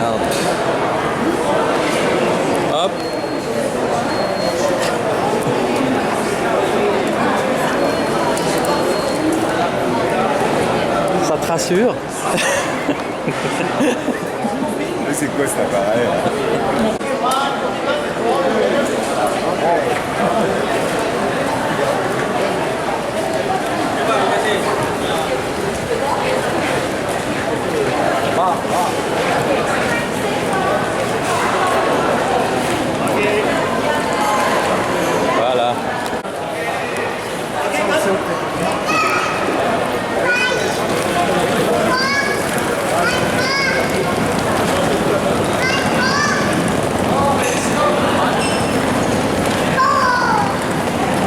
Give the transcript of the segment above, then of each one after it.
Regarde. Hop. Ça te rassure? C'est quoi cet appareil? Voilà.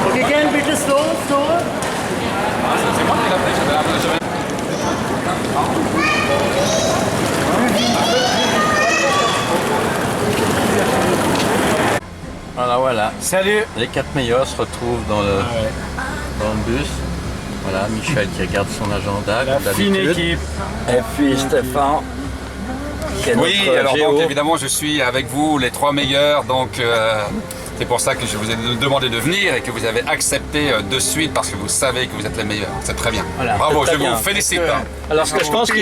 Okay, again, bitte slow. C'est moi qui l'ai fait, j'avais. Voilà, voilà. Salut. Les 4 meilleurs se retrouvent dans le bus. Voilà, Michel qui regarde son agenda. La comme fine d'habitude. équipe. Et puis Stéphane. Qui est Oui, notre alors géo. donc évidemment je suis avec vous, les 3 meilleurs, donc c'est pour ça que je vous ai demandé de venir et que vous avez accepté de suite parce que vous savez que vous êtes les meilleurs. C'est très bien. Voilà, Bravo, c'est je très bien. vous félicite. Alors, ce que je pense que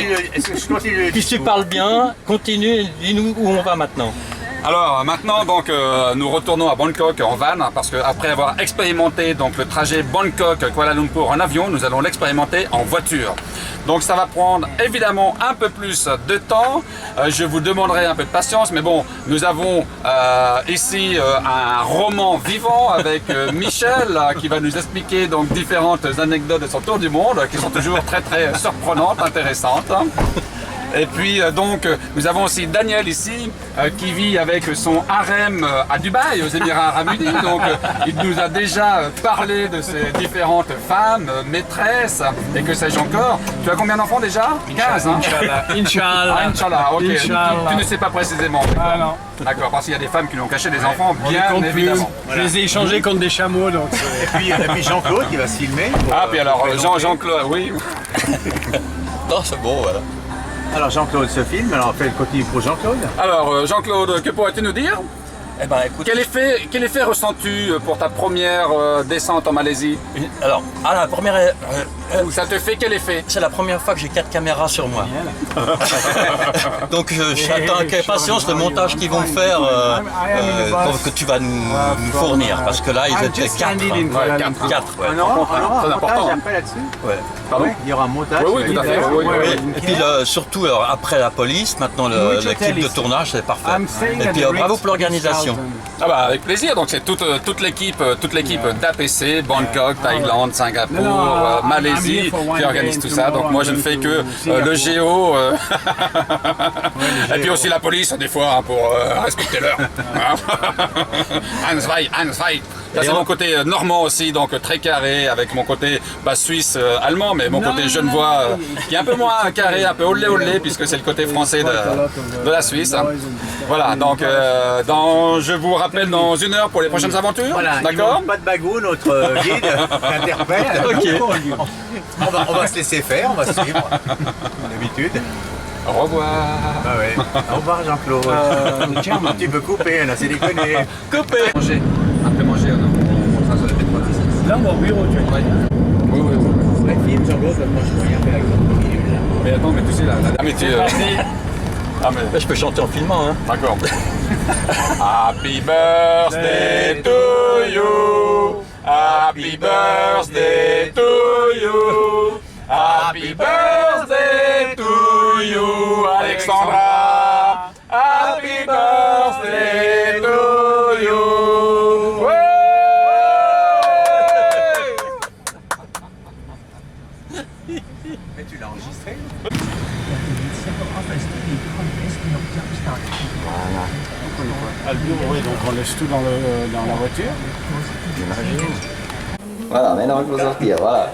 si tu parles bien, continue et dis-nous où on va maintenant. Alors maintenant donc nous retournons à Bangkok en van parce qu'après avoir expérimenté donc le trajet Bangkok-Kuala Lumpur en avion, nous allons l'expérimenter en voiture. Donc ça va prendre évidemment un peu plus de temps, je vous demanderai un peu de patience, mais bon, nous avons ici un roman vivant avec Michel qui va nous expliquer donc différentes anecdotes de son tour du monde qui sont toujours très très surprenantes, intéressantes. Et puis donc nous avons aussi Daniel ici qui vit avec son harem à Dubaï, aux Émirats Arabes Unis. Donc il nous a déjà parlé de ses différentes femmes, maîtresses et que sais-je encore. Tu as combien d'enfants déjà? 15 hein? Inch'Allah. Ah, Inch'Allah, ok. Inch'Allah. Tu ne sais pas précisément. Ah non. D'accord, parce qu'il y a des femmes qui lui ont caché des enfants, bien Compte plus. évidemment. Je les ai échangés contre des chameaux, donc. Et puis Jean-Claude qui va se filmer. Ah, puis alors Jean-Claude, oui. Non, c'est bon, voilà. Alors Jean-Claude se filme, alors on fait le continue pour Jean-Claude. Alors Jean-Claude, que pourrais-tu nous dire? Eh ben, écoute. Quel effet ressens-tu pour ta première descente en Malaisie? Alors, la première. Ça te fait quel effet? C'est la première fois que j'ai 4 caméras sur moi. Donc j'attends avec impatience le montage qu'ils vont faire que tu vas nous fournir. Parce que là, ils étaient 4. Ouais, 4. On aura un très montage important. après là-dessus. Ouais. Pardon? Il y aura un montage. Oui, oui, tout à fait. Oui, oui, oui. Et puis surtout, alors, après la police, maintenant l'équipe de tournage, c'est parfait. Et puis bravo pour l'organisation. Ah bah avec plaisir, donc c'est toute l'équipe d'APC, Bangkok, Thaïlande, Singapour, Malaisie qui organise tout ça. Donc moi je ne fais que le géo et puis aussi la police des fois hein, pour respecter l'heure. Hans Weih. Ça c'est mon côté normand aussi, donc très carré, avec mon côté suisse allemand, mais mon côté genevois qui est un peu moins carré, un peu olé puisque c'est le côté français de la Suisse. Voilà, donc je vous rappelle dans 1 heure pour les prochaines aventures. Voilà, d'accord? pas de bagou, notre guide, interprète. Ok. On va se laisser faire, on va suivre, comme d'habitude. Au revoir. Ah ouais. Au revoir Jean-Claude. Tu peux couper, là c'est déconné. Coupé. Manger. Après manger, on sera sur les pétroles. Là, mon bureau, tu vois. Oui. Ouais, film Jean-Claude, moi je peux rien faire avec ton minute là. Mais attends, mais tu sais là. Ah mais tu. Ah mais. Là, je peux chanter en filmant. Hein. D'accord. Happy birthday to you. Happy birthday to you. Happy birthday to you, Alexandra. Happy birthday to you. Ouais. Mais tu l'as enregistré? Ah, le bureau, oui, donc on laisse tout dans la voiture. Voilà, maintenant il faut sortir, voilà.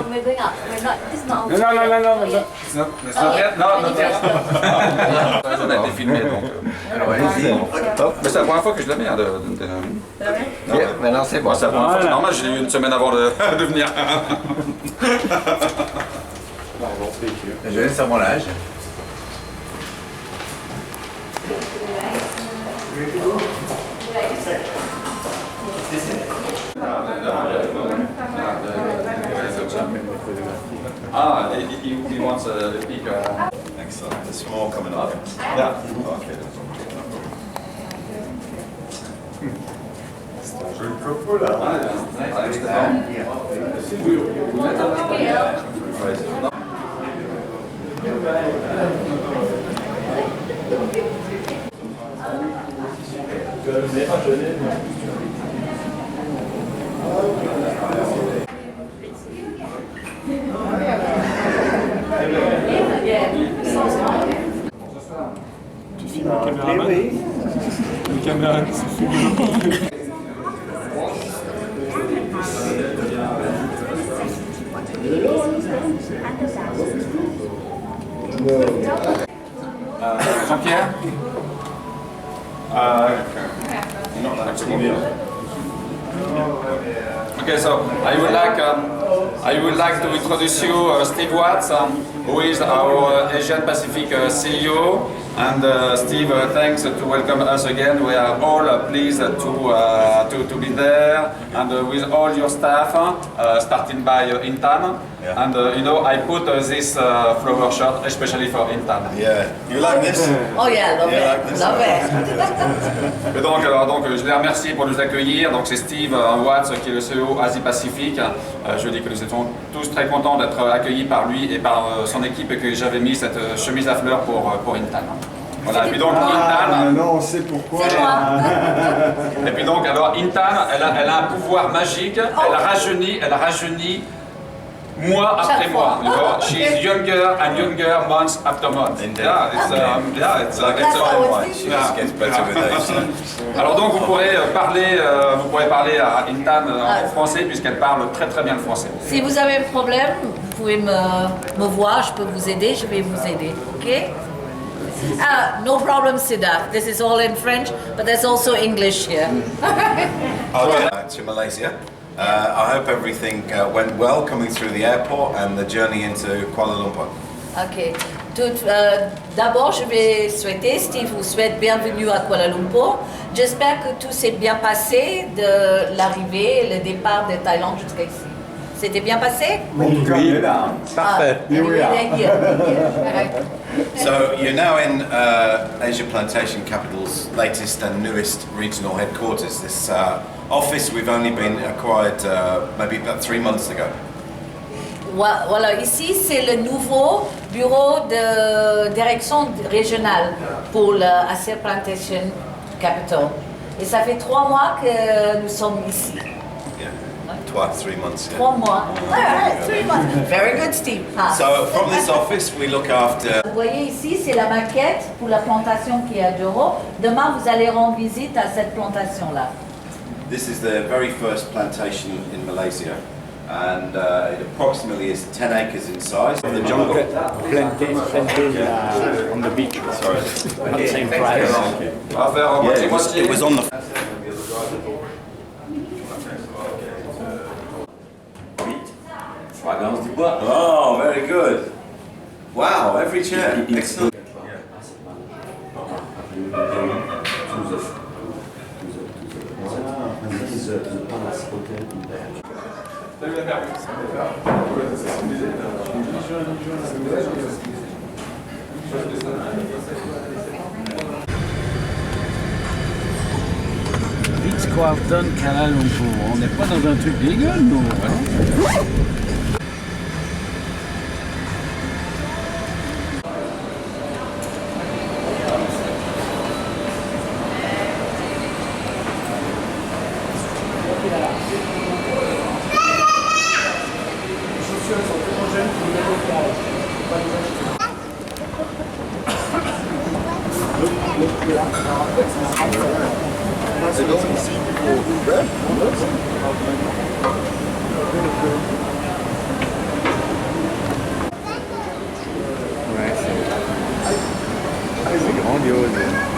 Maybe not. We're not. This is not. Non, on a été filmé donc. Alors allez-y. Mais c'est la première fois que je la mets. Maintenant c'est bon. C'est la première fois. C'est normal, je l'ai eu une semaine avant de venir. Je laisse à mon âge. Ah, he wants a speaker. Excellent. There's some more coming up. Yeah. Okay. Je le propose là. Tu filmes le caméraman. Le caméraman, c'est filmé. Jean-Pierre? Not that TV. Okay, so I would like to introduce you Steve Watts, who is our Asian Pacific CEO. And Steve, thanks to welcome us again. We are all pleased to be there, and with all your staff, starting by Intan. Yeah. And you know, I put this flower shirt especially for Intan. Yeah. You like this? Oh yeah, love Yeah, like it. this. Love it. Et donc, je les remercie pour nous accueillir. Donc c'est Steve Watts qui est le CEO Asie-Pacifique. Je dis que nous étions tous très contents d'être accueillis par lui et par son équipe, et que j'avais mis cette chemise à fleurs pour Intan. Voilà, et puis donc Intan, non, on sait pourquoi. C'est moi. et puis donc alors Intan, elle a un pouvoir magique. Elle rajeunit mois après Chaque mois. fois. You know? She's younger and younger month after month. Indeed. Yeah, it's Like That's a how fine it's wine. She just gets better with age. Alors donc vous pourrez parler à Intan en français, puisqu'elle parle très très bien le français. Si vous avez un problème, vous pouvez me voir, je peux vous aider, je vais vous aider, ok? No problem, Siddharth. This is all in French, but there's also English here. I'll get back to Malaysia. I hope everything went well coming through the airport and the journey into Kuala Lumpur. Ok. D'abord, je vais souhaiter, Steve vous souhaite bienvenue à Kuala Lumpur. J'espère que tout s'est bien passé de l'arrivée et le départ de Thaïlande jusqu'à ici. C'était bien passé? Oui, parfait. So you're now in Asia Plantation Capital's latest and newest regional headquarters. This office we've only been acquired maybe about 3 months ago. Voilà, ici c'est le nouveau bureau de direction régionale pour l'Asia Plantation Capital. Et ça fait 3 mois que nous sommes ici. Yeah, 3 months. Yeah. 3 mois. Alright, 3 months. Very good, Steve. Ah. So from this office we look after. Vous voyez ici, c'est la maquette pour la plantation qui est à Johor. Demain, vous allez rendre visite à cette plantation-là. This is the very first plantation in Malaysia, and it approximately is 10 acres in size. The jungle. Planté on the beach. Sorry. Not the same price. On va faire moitié-moitié. It was on the. Oh, very good. Wow, every chair. Excellent. Ritz-Carlton, Kuala Lumpur. On n'est pas dans un truc dégueu, nous. Hein?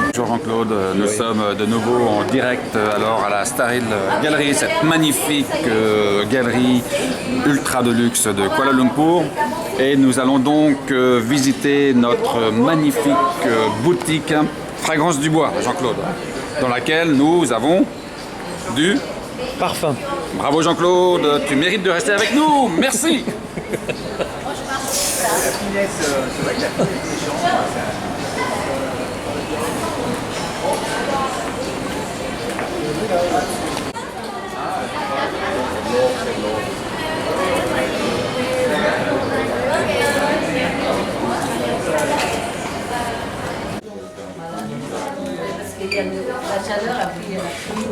Bonjour Jean-Claude, nous sommes de nouveau en direct alors à la Star Hill Gallery, cette magnifique galerie ultra de luxe de Kuala Lumpur, et nous allons donc visiter notre magnifique boutique Fragrance du Bois, Jean-Claude. dans laquelle nous avons du Parfum. Bravo Jean-Claude, tu mérites de rester avec nous, merci. Parce qu'il y a la chaleur, après il y a la pluie.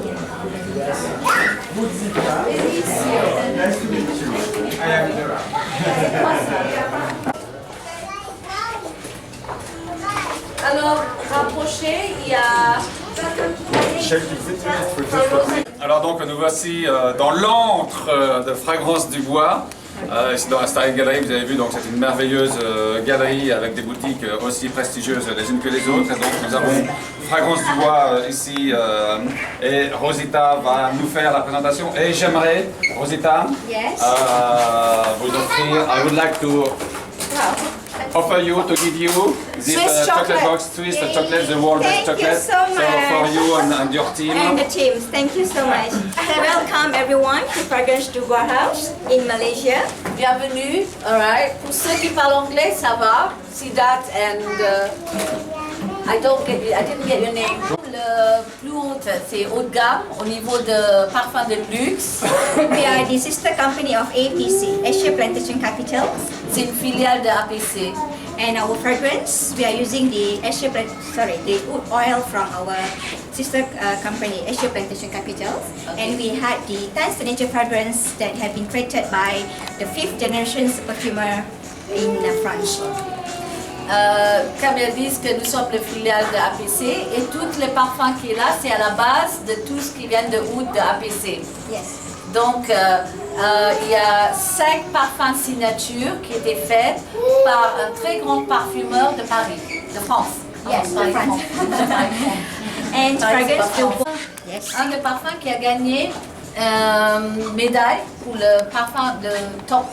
Alors, rapprochez, il y a... Alors donc nous voici dans l'antre de Fragrance du Bois. C'est dans la Style Gallery, vous avez vu, donc c'est une merveilleuse galerie avec des boutiques aussi prestigieuses les unes que les autres. Et donc nous avons Fragrance du Bois ici et Rosita va nous faire la présentation. Et j'aimerais, Rosita, Yes. vous offrir, I would like to offer you to give you this Swiss chocolate chocolate. box, Swiss chocolate, the world best Thank you chocolate. so much. for you and your team. And the team, thank you so much. Welcome everyone to Fragrance du Bois House in Malaysia. Bienvenue, alright. Pour ceux qui parlent anglais, ça va. Sidat and I didn't get your name. Le plus haut, c'est haut de gamme au niveau de parfum de luxe. We are the sister company of APC, Asia Plantation Capitals. C'est une filiale de APC. And our fragrance, we are using the the wood oil from our sister company, Asia Plantation Capitals. And we had the Dance Nature fragrance that have been created by the 5th generation perfumer in France. Comme ils disent que nous sommes le filiale de APC et tous les parfums qui est là, c'est à la base de tout ce qui vient de oud de APC. Yes. Donc, il y a 5 parfums signature qui étaient faits par un très grand parfumeur de Paris, de France. Yes, Paris, de France. And Paris, c'est fragrance pas du France. bois. Yes. Un des parfums qui a gagné médaille pour le parfum, le top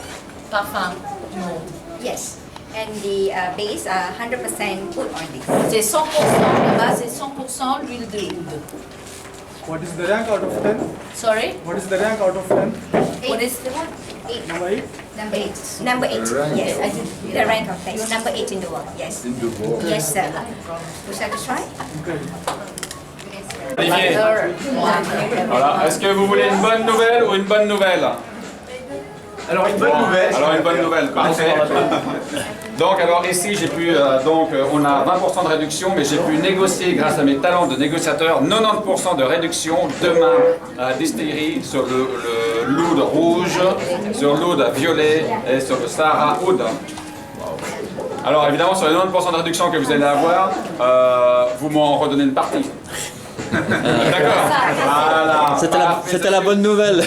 parfum du monde. Yes. And the base are 100% wood on this. C'est 100%, la base c'est 100% l'huile de oud. What is the rank out of 10? Sorry? What is the rank out of 10? What is the one? Number 8? Number 8. Number 8. Yes. I did the rank of that. Number 8 in the world. Yes. Yes, sir. Would you like to try? Olivier, voilà. Est-ce que vous voulez une bonne nouvelle ou une bonne nouvelle? Alors une bonne nouvelle. Alors une bonne nouvelle, parfait. Donc alors ici j'ai pu, on a 20% de réduction, mais j'ai pu négocier grâce à mes talents de négociateur 90% de réduction demain à la distillerie sur le l'oud rouge, sur l'oud violet et sur le Sahara oud. Alors évidemment sur les 90% de réduction que vous allez avoir, vous m'en redonnez une partie. D'accord. Voilà. C'était la bonne nouvelle.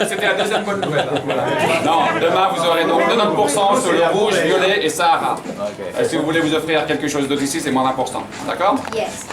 C'était la deuxième bonne nouvelle. Voilà. Non, demain vous aurez donc 90% sur le rouge, violet et Sahara. Si vous voulez vous offrir quelque chose d'autre ici, c'est moins d'1%. D'accord? Yes.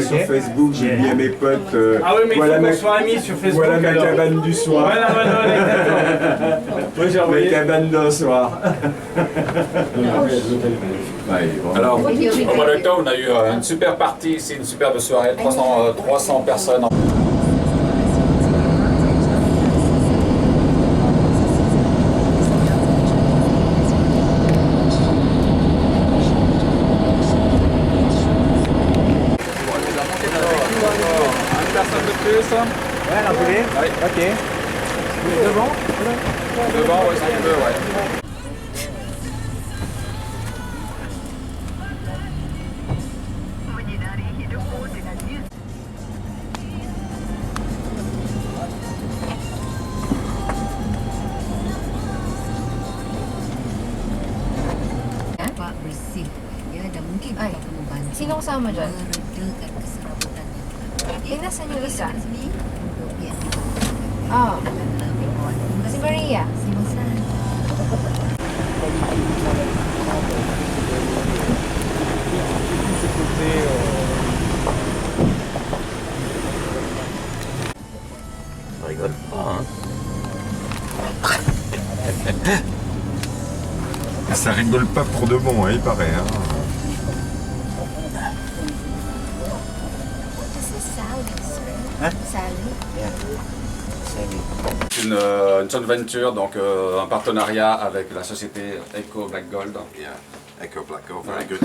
Sur Facebook, j'ai mis à mes potes. Ah oui, mais voilà il faut qu'on soit amis sur Facebook. Voilà ma alors. cabane du soir. Voilà, exactement. Moi j'ai Ma envoyé. cabane d'un soir. Alors, au mois d'octobre, on a eu une super partie ici, une superbe soirée, 300 personnes. Une personne de plus. Ouais, un poulet. Oui. Ok. Devant. Devant, oui, si tu veux, ouais. bersih. Ya, dan mungkin kalau kamu bantu Sinong sama dyan? meredakan keserabutan yang Eh, nasan yung isa? sini. Biar Ah, lebih kuat. si Maria. Silakan. On rigole pas, hein. Ça rigole pas pour de bon, hein, il paraît. Hein. Une joint venture, donc un partenariat avec la société Eco Black Gold. Yeah, Echo Black Gold, very good.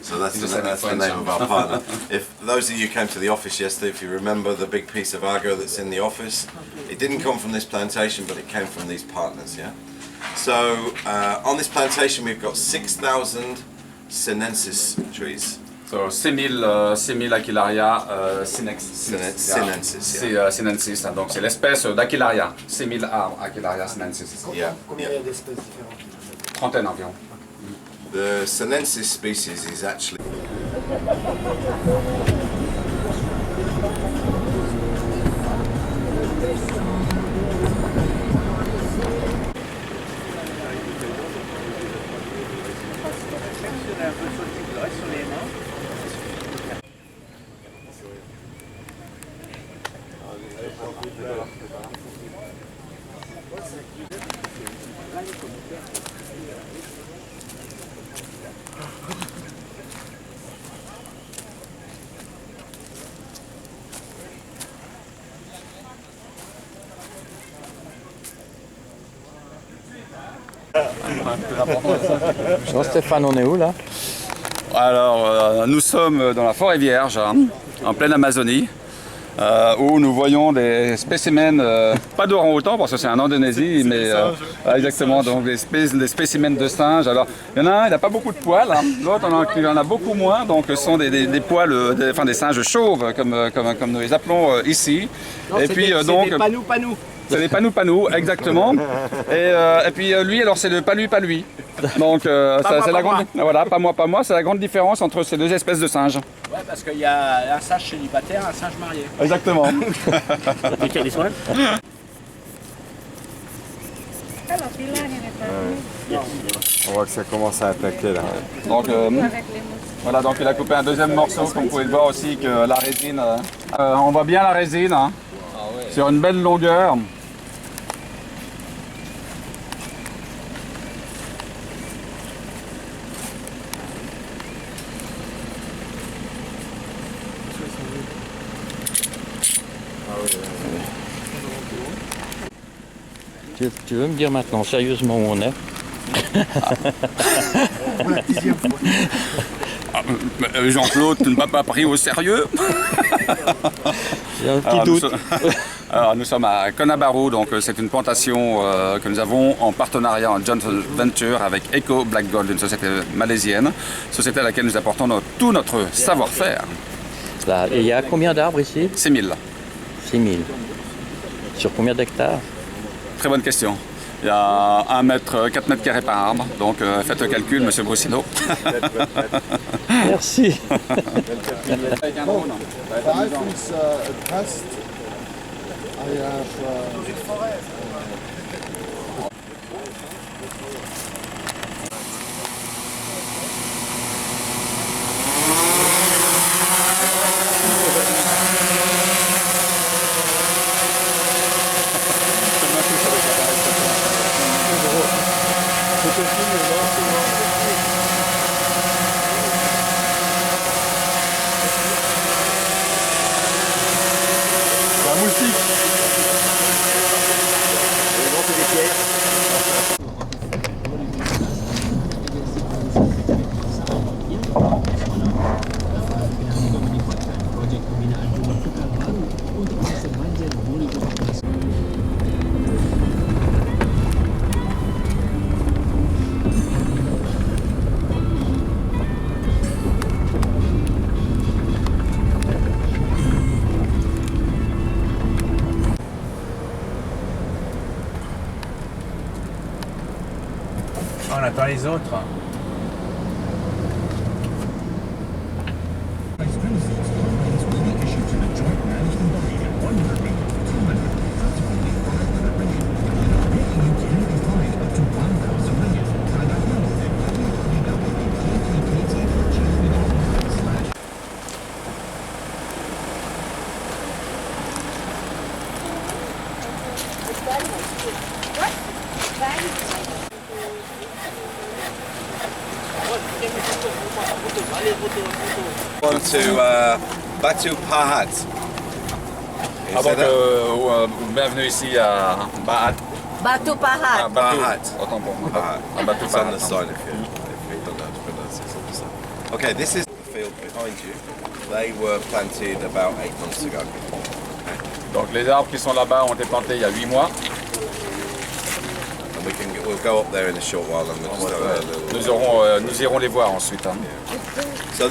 So that's He's the, a that's the French. name of our partner. If those of you came to the office yesterday, if you remember the big piece of agave that's in the office, it didn't come from this plantation, but it came from these partners. Yeah. So on this plantation, we've got 6,000 sinensis trees. So 6000 Aquilaria Sinensis, sinensis, donc c'est l'espèce d'Aquilaria, 6000 arbres Aquilaria sinensis. Yeah. Combien il y a d'espèces différentes? Trentaine environ. The sinensis species is actually Bon, Stéphane, on est où là? Alors, nous sommes dans la forêt vierge, hein, en pleine Amazonie, où nous voyons des spécimens, pas d'orang-outans parce que c'est en Indonésie, mais exactement, donc des spécimens de singes. Alors, il y en a un, il n'a pas beaucoup de poils, hein, l'autre il en a beaucoup moins, donc ce sont des poils, des singes chauves, comme nous les appelons ici. Non, et c'est puis des, donc. des panou-panou. C'est des panou-panou, exactement. Et puis lui, alors c'est le palui-palui. Donc c'est la grande, voilà, pas moi, c'est la grande différence entre ces deux espèces de singes. Ouais, parce qu'il y a un singe célibataire, un singe marié. Exactement. Lesquels ils sont? On voit que ça commence à attaquer là. Donc voilà, donc il a coupé un deuxième morceau, comme vous pouvez le voir aussi que la résine, on voit bien la résine, hein, sur une belle longueur. Tu veux me dire maintenant sérieusement où on est? Jean-Claude, tu ne m'as pas pris au sérieux? J'ai un petit doute. Alors, nous sommes à Konabaru, donc c'est une plantation que nous avons en partenariat, en joint venture avec Eco Black Gold, une société malaisienne, société à laquelle nous apportons tout notre savoir-faire. Là, et il y a combien d'arbres ici? 6000. 6000. Sur combien d'hectares? Très bonne question. Il y a 4 mètres carrés par arbre, donc faites le calcul, monsieur Brussino. Merci. Avec un drone. On attend les autres. On to Batu Pahat. Ah, donc, bienvenue ici à Ba'at. Batu Pahat. Pahat. Autant pour moi. Pahat. Batu It's on Pahat. the side if you don't know how to pronounce it. It's on the side. Okay, this is the field behind you. They were planted about 8 months ago. Donc les arbres qui sont là-bas ont été plantés il y a 8 mois. And we'll go up there in a short while and we'll just have a little... Nous irons les voir ensuite. Hein. So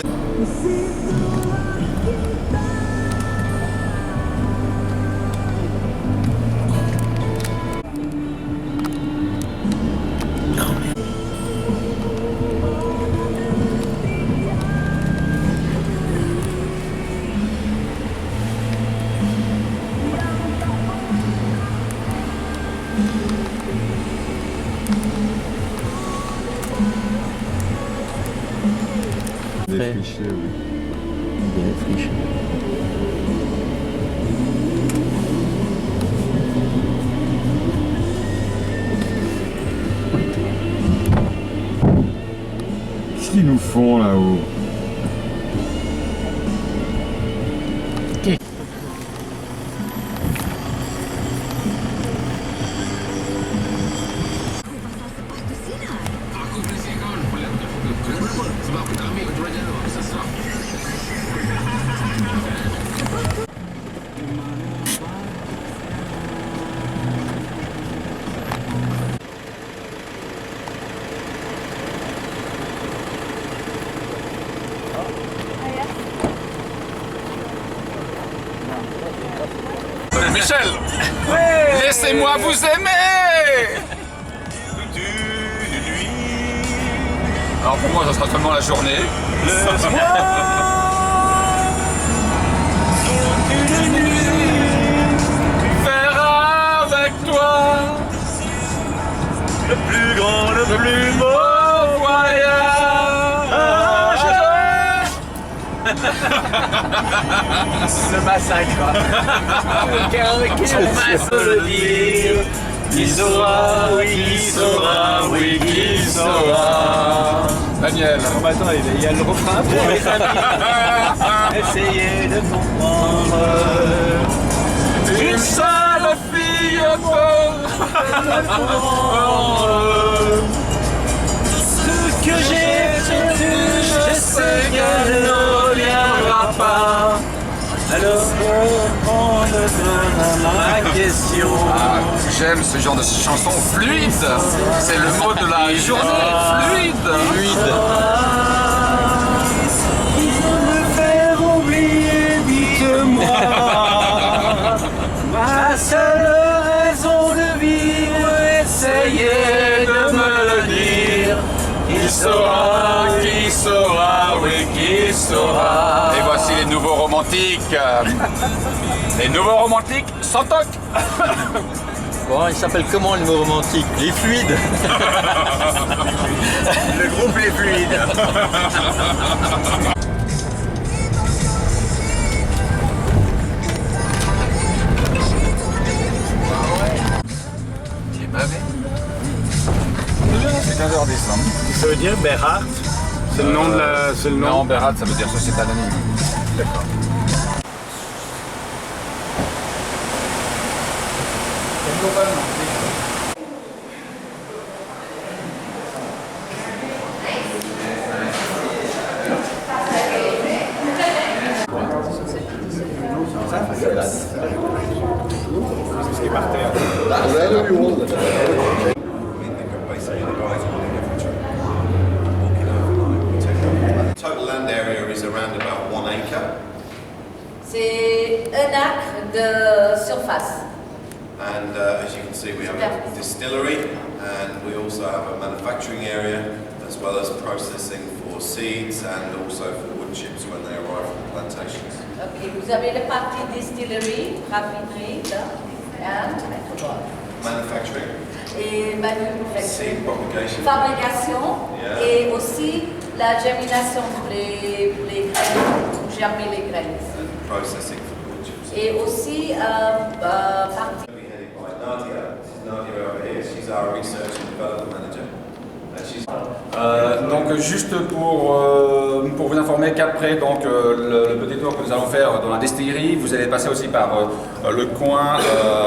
Défriché, oui. Défriché. Qu'est-ce qu'ils nous font là-haut? Michel, laissez-moi vous aimer. Alors pour moi, ça sera seulement la journée. Faire avec toi le plus grand, le plus beau voyage. Le massacre. Quel massacre de dire. Qui saura, oui, qui saura, oui, qui saura. Daniel. Bon, attends, il y a le refrain pour les amis. Essayez de comprendre. Une seule fille peut Ce que j'ai perdu, je sais qu'elle ne reviendra pas. Alors répondre à ma question. Ah, j'aime ce genre de chanson fluide. C'est le mot de la journée. Fluide. Fluide. Me faire oublier, dites-moi. Ma seule raison de vivre, essayez de me le dire. Qui saura, oui, qui saura. Et voici les nouveaux romantiques. Les nouveaux romantiques sans toc. Bon, il s'appelle comment le mot romantique? Les fluides. Le groupe Les Fluides. Il est bavé. C'est 15h10. Ça veut dire Berhard? C'est le nom de la... C'est le nom. Non, Berat, ça veut dire société anonyme. D'accord. C'est ce qui est par terre. total land area is around about 1 acre. C'est un acre de surface. And as you can see, we have a distillery and we also have a manufacturing area, a as well as processing for seeds and also for wood chips when they arrive from plantations. Ok, vous avez la partie distillerie, raffinerie, là, and Manufacturing, et manufacturing, seed propagation, fabrication, Yeah. et aussi la germination, les graines, pour germer les graines. and processing for the wood chips. Et aussi partie. We'll be headed by Nadia. This is Nadia over here. She's our research and development manager. And she's Donc juste pour vous informer qu'après donc le petit tour que nous allons faire dans la distillerie, vous allez passer aussi par le coin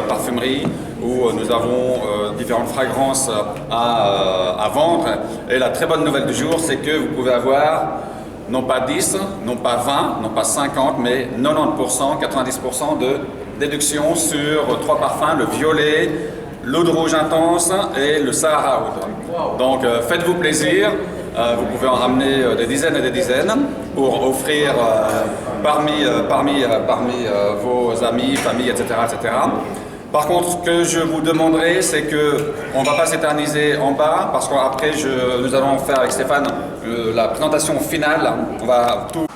parfumerie où nous avons différentes fragrances à vendre. Et la très bonne nouvelle du jour, c'est que vous pouvez avoir non pas 10, non pas 20, non pas 50, mais 90%, 90% de déduction sur 3 parfums, le violet, l'eau de rouge intense et le Sahara Oud. Donc faites-vous plaisir, vous pouvez en ramener des dizaines et des dizaines pour offrir parmi vos amis, familles, etc., etc. Par contre, ce que je vous demanderai, c'est qu'on ne va pas s'éterniser en bas parce qu'après nous allons faire avec Stéphane la présentation finale. On va tout.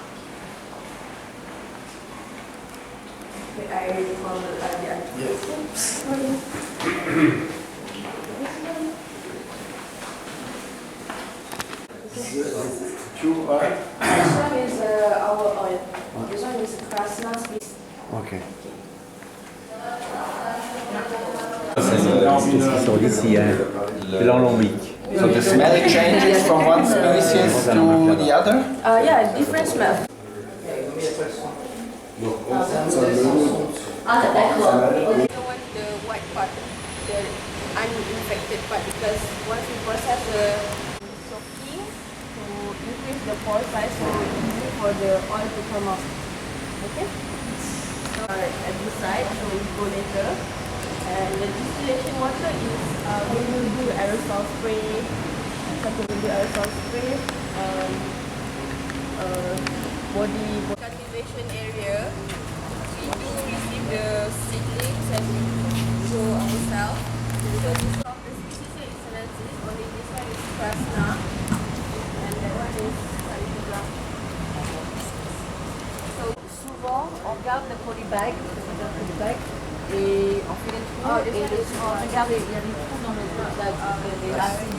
Two oil. This one is our oil. This one is Krasna. Okay. Sur d'ici, de l'alambic. So the smell changes from one species to the other? Yeah, different smell. Ah, d'accord. We don't want the white part, the uninfected part, because once we process the soaking to increase the pore size, so it's easy for the oil to come out. Okay? So at this side, so we go later. And the distillation water is when you do aerosol spray, something we do aerosol spray, body cultivation area. We do receive the seedlings and we grow ourselves. So this one of the species is excellences, only this one is Krasna and that one is Sativa. So, souvent, on garde le polybag, et on fait les trous, et le souvent, regardez, il y a des trous dans le polybag, des racines.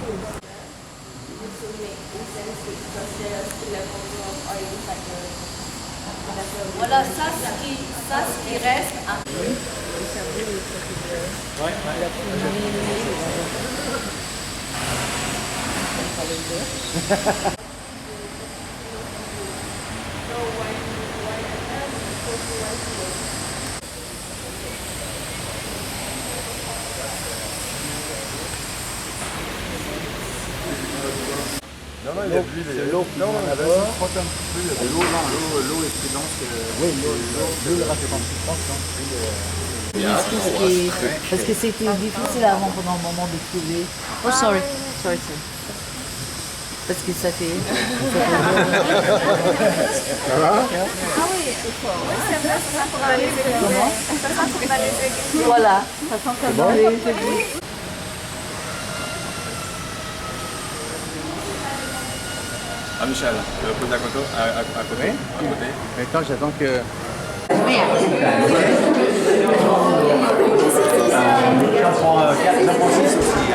This will make incense because there are still levels of oil inside the. Voilà, ça, ce qui reste. Non, il y a de l'huile. C'est l'eau qui frotte un petit peu. Il y a de l'eau, l'eau est plus dense que... Oui, l'eau le reste un petit peu. Parce que c'était difficile avant pendant le moment de trouver. Oh, sorry. Parce que ça fait. Ça va? Ah oui, ça sent pour aller Comment? Ça sent pour aller. Voilà, ça sent comme dans les aiguilles. Ah, Michel, tu vas poser à côté? À côté? Maintenant, j'attends que... J'apprends 6 aussi.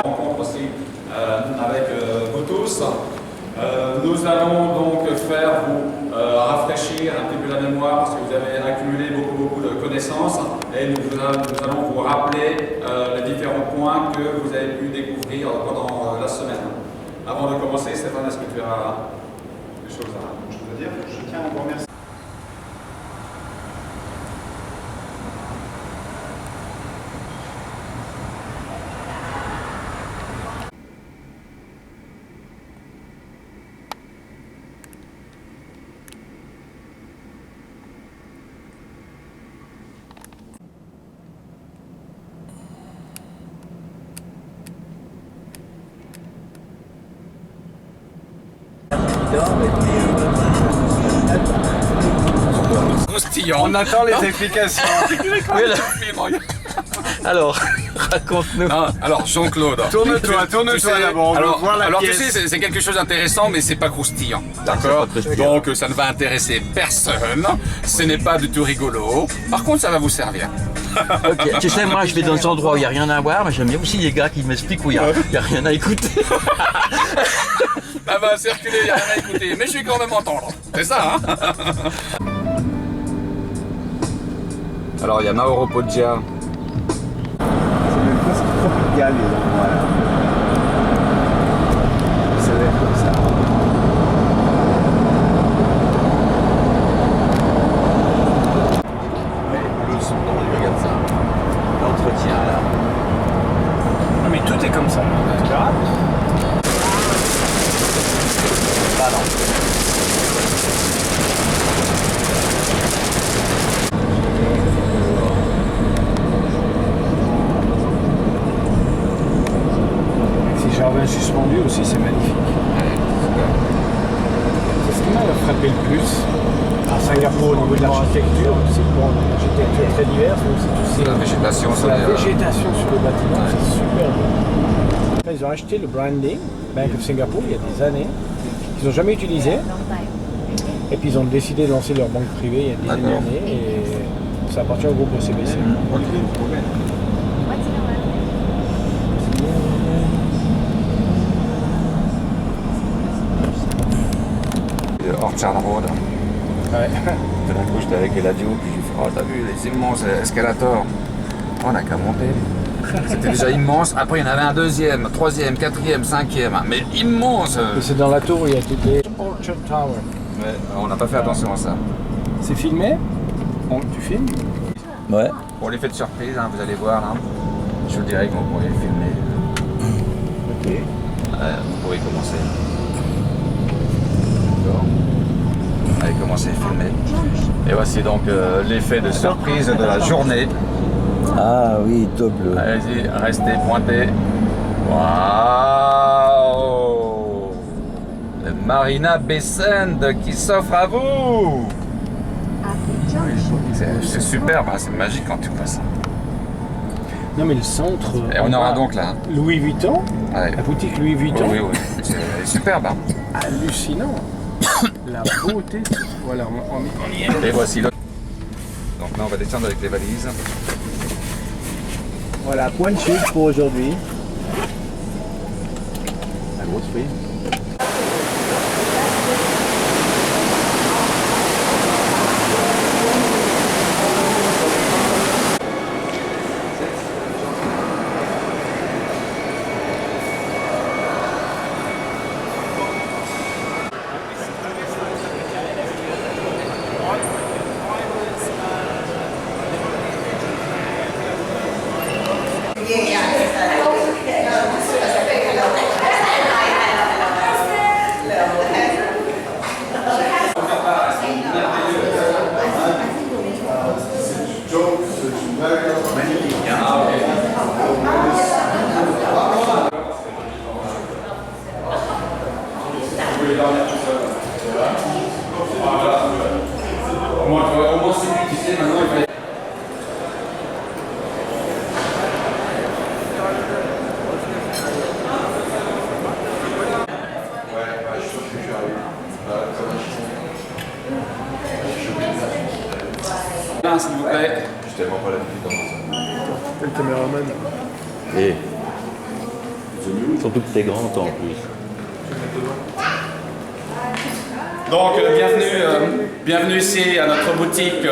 Rencontre aussi avec vous tous. Nous allons donc faire vous rafraîchir un petit peu la mémoire parce que vous avez accumulé beaucoup de connaissances et nous allons vous rappeler les différents points que vous avez pu découvrir pendant la semaine. Avant de commencer, Stéphane, est-ce que tu as des choses à dire? Je tiens à vous remercier. On attend les explications. Alors, Raconte-nous. Alors Jean-Claude. Tourne-toi d'abord, on veut voir la alors tu pièce. sais, c'est quelque chose d'intéressant, mais c'est pas croustillant. D'accord. Donc ça ne va intéresser personne. Ce n'est pas du tout rigolo. Par contre, ça va vous servir. Ok. Tu sais, moi je vais dans des endroits où il n'y a rien à voir, mais j'aime bien aussi les gars qui m'expliquent où il n'y a rien à écouter. Ça va circuler, il n'y a rien à écouter. Mais je vais quand même entendre. C'est ça, hein. Alors il y a Mauro Poggia. C'est presque tropical les endroits là. Ça va être comme ça. Regarde ça. L'entretien là. Non mais tout est comme ça. Tu verras. Ah non. Ces jardins suspendus aussi, c'est magnifique. C'est ce qui m'a frappé le plus à Singapour au niveau de l'architecture. C'est bon, l'architecture très diverse, mais aussi tout La végétation, c'est la végétation sur le bâtiment, c'est super beau. Après, ils ont acheté le branding Bank of Singapore il y a des années, qu'ils n'ont jamais utilisé. Et puis ils ont décidé de lancer leur banque privée il y a des années et ça appartient au groupe OCBC. Orchard Road. Ouais. Tout d'un coup, j'étais avec Eladio, puis j'ai fait, oh, t'as vu les immenses escalators. Oh, on n'a qu'à monter. C'était déjà immense. Après, il y en avait un deuxième, troisième, quatrième, cinquième. Mais immense. Et c'est dans la tour où il y a toutes les Orchard Tower. Ouais, on n'a pas fait attention à ça. C'est filmé? Tu filmes? Ouais. Pour l'effet de surprise, hein, vous allez voir, hein, je vous dirai que vous pourriez filmer. Ok. Vous pouvez commencer. D'accord. Allez, commencez à filmer. Et voici donc l'effet de surprise de la journée. Ah oui, double. Allez-y, restez pointés. Waouh! Le Marina Bay Sands qui s'offre à vous! C'est superbe, hein, c'est magique quand tu vois ça. Non mais le centre... Et on aura donc là. Louis Vuitton, Ouais. la boutique Louis Vuitton. Oui, oui, c'est superbe. Hein. Hallucinant. La beauté. Voilà, on y est. Et voici l'autre. Donc là, on va descendre avec les valises. Voilà, point de chute pour aujourd'hui. La grosse frise. S'il vous plaît. Je tellement pas l'habitude dans ça. Le caméraman. Et surtout que t'es grand toi en plus. Donc, bienvenue ici à notre boutique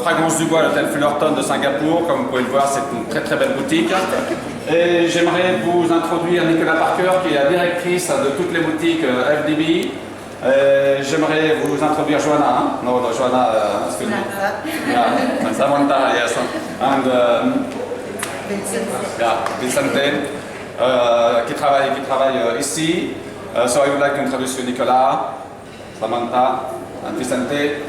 Fragrance du Bois, l'hôtel Fullerton de Singapour. Comme vous pouvez le voir, c'est une très très belle boutique. Et j'aimerais vous introduire Nicolas Parker, qui est la directrice de toutes les boutiques FDB. J'aimerais vous introduire Joanna. Hein? No, Joanna, excuse-moi. Yeah, Samantha, yes. And Vicente, qui travaille ici. So I would like to introduce you Nicolas, Samantha, and Vicente. Et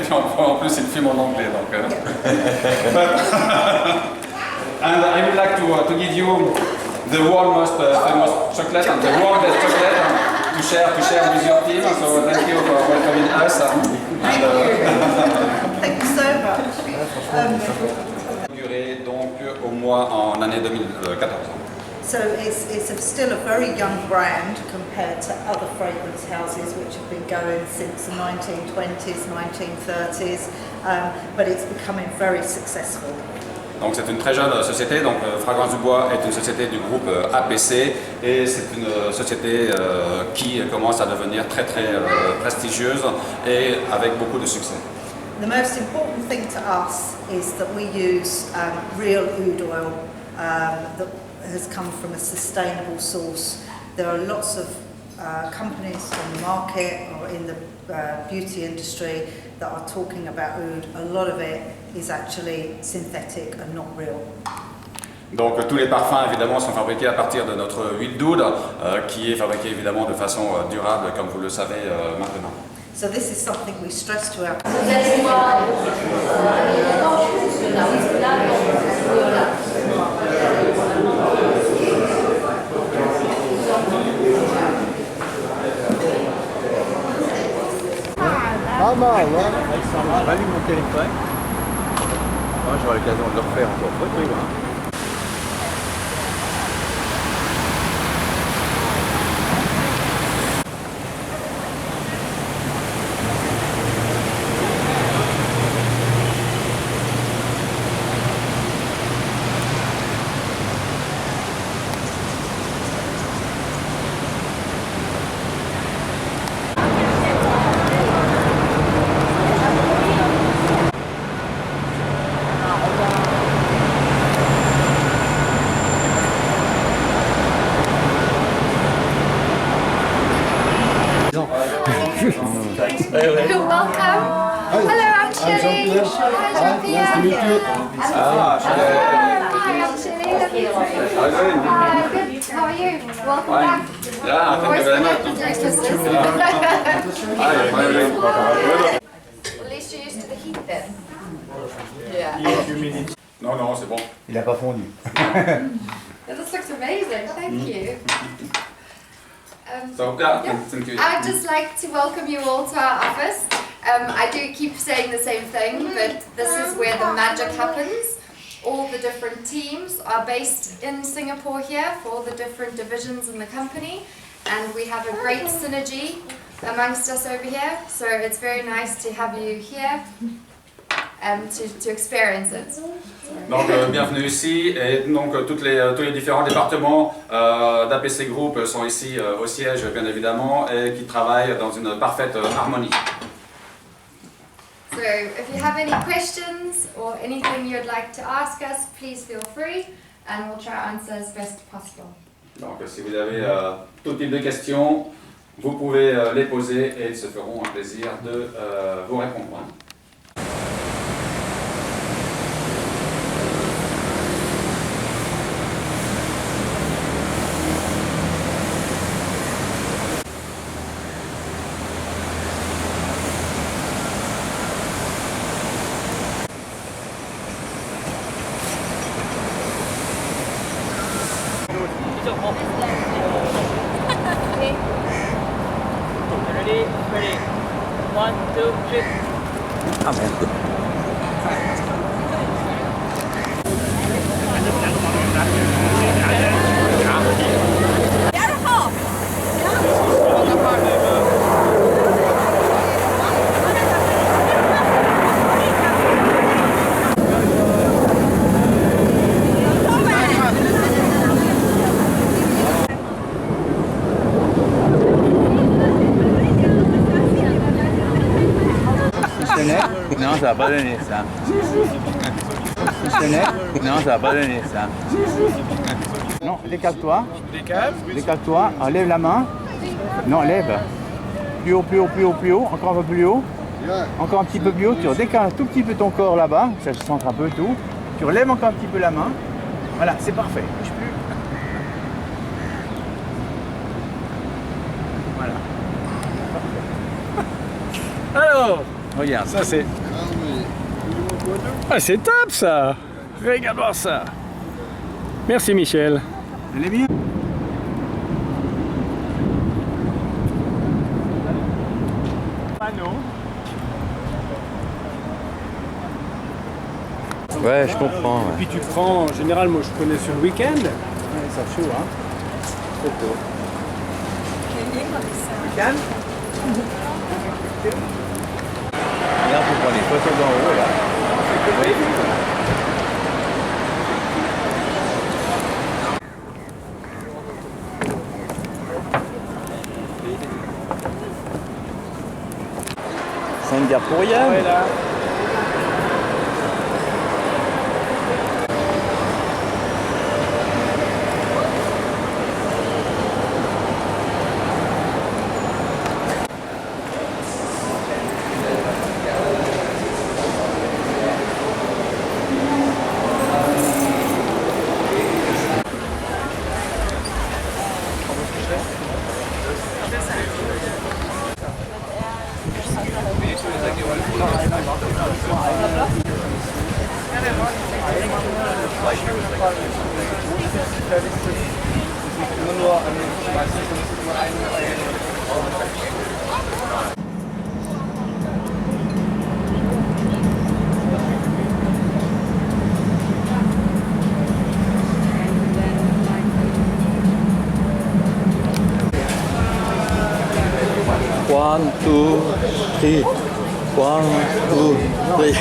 puis en plus, il filme en anglais. Donc, and I would like to give you the world's most famous chocolate and the world's chocolate. To share with your team, so thank you for welcoming us. Thank you so much. Donc au mois en année 2014. So it's still a very young brand compared to other fragrance houses which have been going since the 1920s, 1930s, but it's becoming very successful. Donc c'est une très jeune société, donc Fragrance du Bois est une société du groupe APC et c'est une société qui commence à devenir très prestigieuse et avec beaucoup de succès. The most important thing to us is that we use real oud oil that has come from a sustainable source. There are lots of companies on the market or in the beauty industry that are talking about oud. A lot of it is actually synthetic and not real. Donc tous les parfums évidemment sont fabriqués à partir de notre huile d'oud qui est fabriquée évidemment de façon durable comme vous le savez maintenant. So this is something we stress to our Pas mal, hein. Alexandre, j'allume mon téléphone. Moi, j'aurai l'occasion de le refaire encore. Photo, hein. Welcome. Hello, I'm Chili. Hi, Jean-Pierre. Nice to meet you. Hi, I'm Chili. Hi, good. How are you? Welcome back. Yeah, thank you very much. At least you're used to the heat then. Yeah. Non, non, c'est bon. Il n'a pas fondu. This looks amazing. Thank you. So, thank you. I'd just like to welcome you all to our office. I do keep saying the same thing, but this is where the magic happens. All the different teams are based in Singapore here for all the different divisions in the company, and we have a great synergy amongst us over here, so it's very nice to have you here to experience it. Donc bienvenue ici et donc tous les différents départements d'APC Group sont ici au siège bien évidemment et qui travaillent dans une parfaite harmonie. So if you have any questions or anything you'd like to ask us, please feel free and we'll try to answer as best possible. Donc si vous avez tout type de questions, vous pouvez les poser et ils se feront un plaisir de vous répondre. Ready? Ready. 1, 2, 3. Ah merde. Non, ça va pas donner ça. Non, ça va pas donner ça. Non, décale-toi. Décale-toi. Lève la main. Non, lève. Plus haut, plus haut, plus haut, plus haut. Encore un peu plus haut. Encore un petit peu plus haut. Tu redécales un tout petit peu ton corps là-bas. Ça se centre un peu tout. Tu relèves encore un petit peu la main. Voilà, c'est parfait. Bouge plus. Voilà. Alors, regarde. Ça c'est... Ah c'est top ça. Regarde-moi ça. Merci Michel. Elle est bien. Ouais, je comprends. Et Ouais. puis tu prends, en général, moi je prenais sur le week-end. Ouais, ça chaud, hein. Trop tôt. Week-end. Regarde, tu prends les photos d'en haut là. Singapourien. Ouais, là. One, two, three. One, two, three.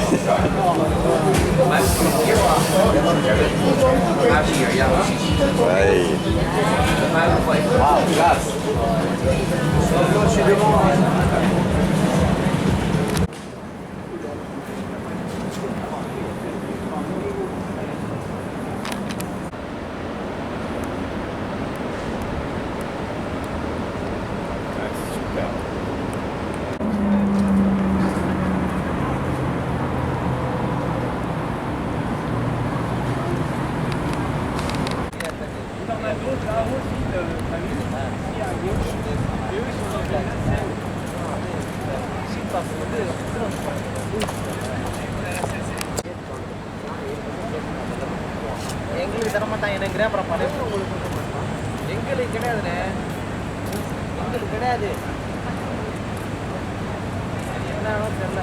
Ouais. எங்களுக்கு தர மாட்டாங்க எனக்கு அப்புறம் படம் எங்களுக்கு கிடையாதுண்ணே எங்களுக்கு கிடையாது என்னன்னு தெரியல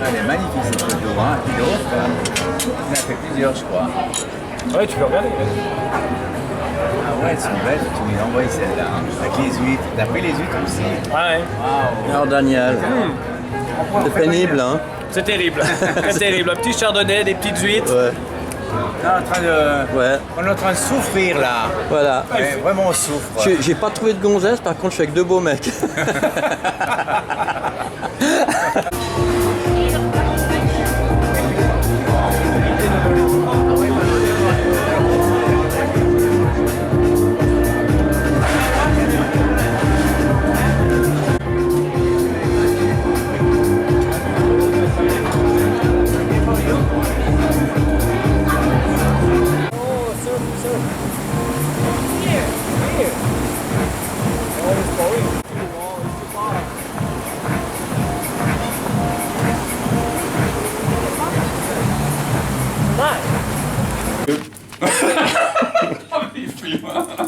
Elle est magnifique cette photo, hein. Il en a fait plusieurs, je crois. Ouais, tu peux regarder. Ah ouais, elles sont belles, tu m'as envoyé celle-là, hein. Avec les huîtres. T'as pris les huîtres aussi? Ouais. Waouh. Alors Daniel, c'est pénible, hein? C'est terrible. C'est terrible. Un petit chardonnay, des petites huîtres. Ouais. On est en train de... Ouais. On est en train de souffrir là. Voilà. Ouais, vraiment on souffre. J'ai pas trouvé de gonzesse, par contre je suis avec deux beaux mecs.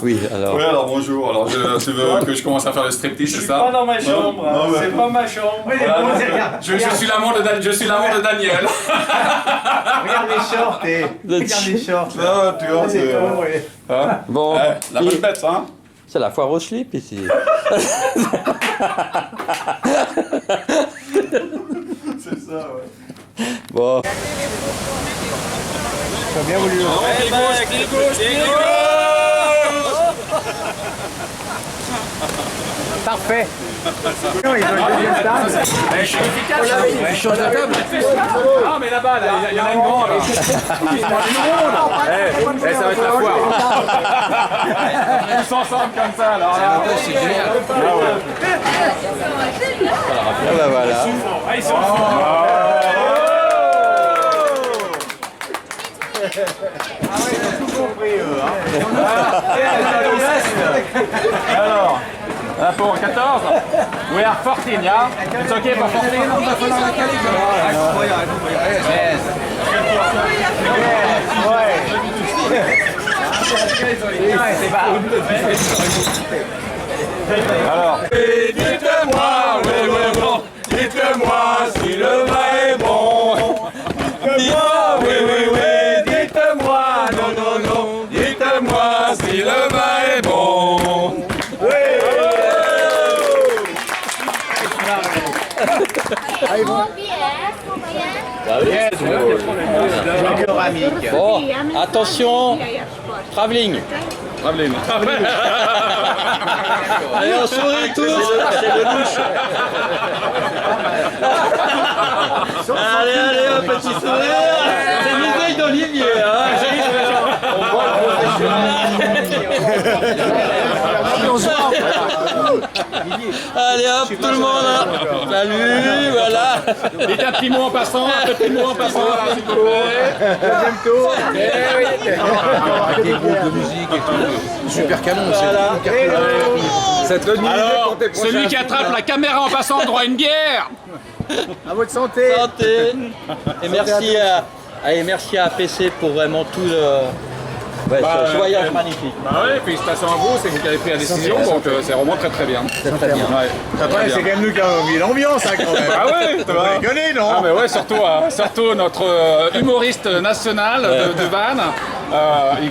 Oui, alors. Oui, alors bonjour. Alors, tu veux que je commence à faire le striptease, c'est ça? Pas dans ma chambre. Non, C'est pas ma chambre. Voilà, je suis l'amant de Daniel. Regarde les shorts et... Regarde les shorts. Ah, tu vois, c'est... Hein? Bon. La bonne bête, hein? C'est la foire au slip ici. C'est ça, ouais. Bon. Tu as bien voulu. Parfait. Non, ils ont une deuxième table. Je suis efficace. Tu changes la table? Ah, mais là-bas, il y en a une grande. Là. Ça va être la foire. Tous ensemble comme ça. Alors là, c'est génial. Ah bah voilà. Ah, ils sont Ah ouais, ils ont tout compris eux. Hein. Alors, Pour 14? We are 14, yeah? It's okay for 14? Alors. Dites-moi, oui, bon, dites-moi si le vin est bon. Dites-moi, oui, dites-moi, non, dites-moi si le vin est bon. Bon, attention, travelling. Allez, on sourit tous. Allez, un petit sourire. C'est une bouteille d'Olivier. Allez hop, tout le monde. Salut, voilà. Dites un petit mot en passant, s'il vous plaît. Deuxième tour. Avec des groupes de musique et tout. Super canon, c'est Alors, celui qui attrape la caméra en passant droit à une bière. À votre santé. Santé. Et merci à APC pour vraiment tout ce voyage magnifique. Ouais, félicitations à vous, c'est vous qui avez pris la décision, donc c'est vraiment très bien. C'est très bien. Ouais, Après, c'est quand même nous qui avons mis l'ambiance, quand même. Ah ouais, tu vas rigoler, non? Ah mais ouais, surtout notre humoriste national de Vannes.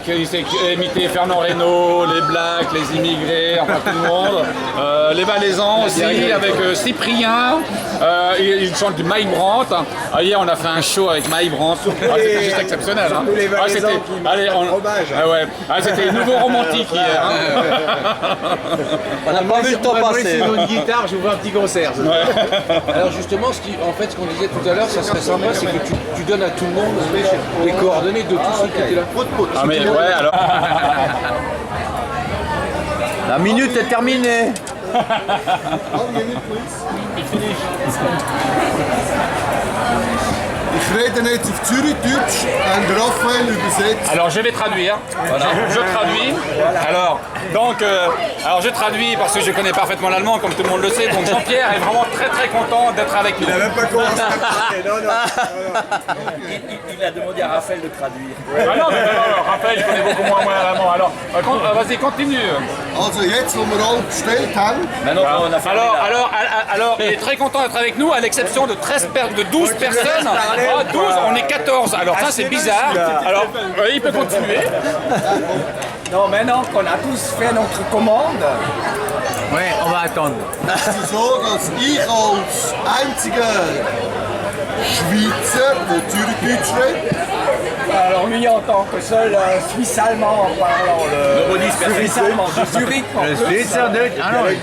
Il s'est imité Fernand Reynaud, les Blacks, les immigrés, enfin tout le monde. Les Valaisans aussi, avec Cyprien. Il chante du Mike Brandt. Hier, on a fait un show avec Mike Brandt. C'était juste exceptionnel. Hein. Les Valaisans c'était nouveau romantique hier. Hein. On n'a pas vu le temps passer. Sur une guitare, j'ouvre un petit concert. Alors justement, ce qu'on disait tout à l'heure, ça serait sympa, c'est que tu donnes à tout le monde les coordonnées de tous ceux qui étaient là. Ah mais ouais, alors... La minute est terminée. Ich rede jetzt auf Zürichdeutsch und Raphaël übersetzt. Alors je vais traduire. Voilà. Je traduis. Alors je traduis parce que je connais parfaitement l'allemand comme tout le monde le sait. Donc Jean-Pierre est vraiment très content d'être avec nous. Il n'a même pas commencé à parler. Non. Il a demandé à Raphaël de traduire. Ah non, Raphaël, je connais beaucoup moins l'allemand. Alors vas-y, continue. Also jetzt, wo wir alle bestellt haben. Alors, il est très content d'être avec nous, à l'exception de 12 personnes. Ah, 12, on est 14. Alors ça, c'est bizarre. Alors, il peut continuer. Non, maintenant qu'on a tous fait notre commande. Ouais, on va attendre. Es ist so, dass ich als einziger Schweizer, der Zürichdeutsch redet. Alors lui, en tant que seul Suisse-allemand parlant le Suisse-allemand de Zurich. Le Schweizerdeutsch. Ah non, ouais.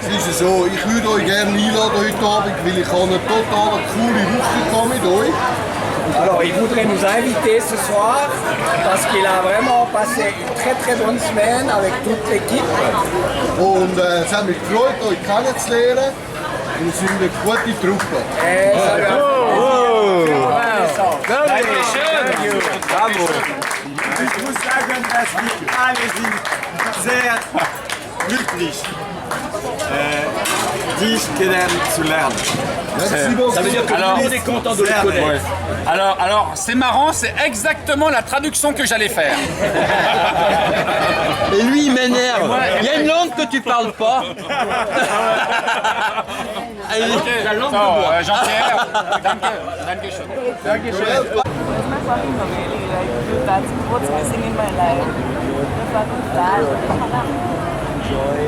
Es ist so, ich würde euch gerne einladen heute Abend, weil ich habe eine total coole Woche mit euch. Alors il voudrait nous inviter ce soir parce qu'il a vraiment passé une très bonne semaine avec toute l'équipe. Und es hat mich gefreut, euch kennenzulernen. Wir sind eine gute Truppe. Bravo. Ich muss sagen, dass wir alle sind sehr glücklich, dich kennengelernt zu lernen. Ça veut dire que tout le monde est content de le connaître. Ouais. Alors c'est marrant, c'est exactement la traduction que j'allais faire. Et lui, il m'énerve. Il y a une langue que tu parles pas. La langue de bois. Jean-Pierre, danke schön. Enjoy.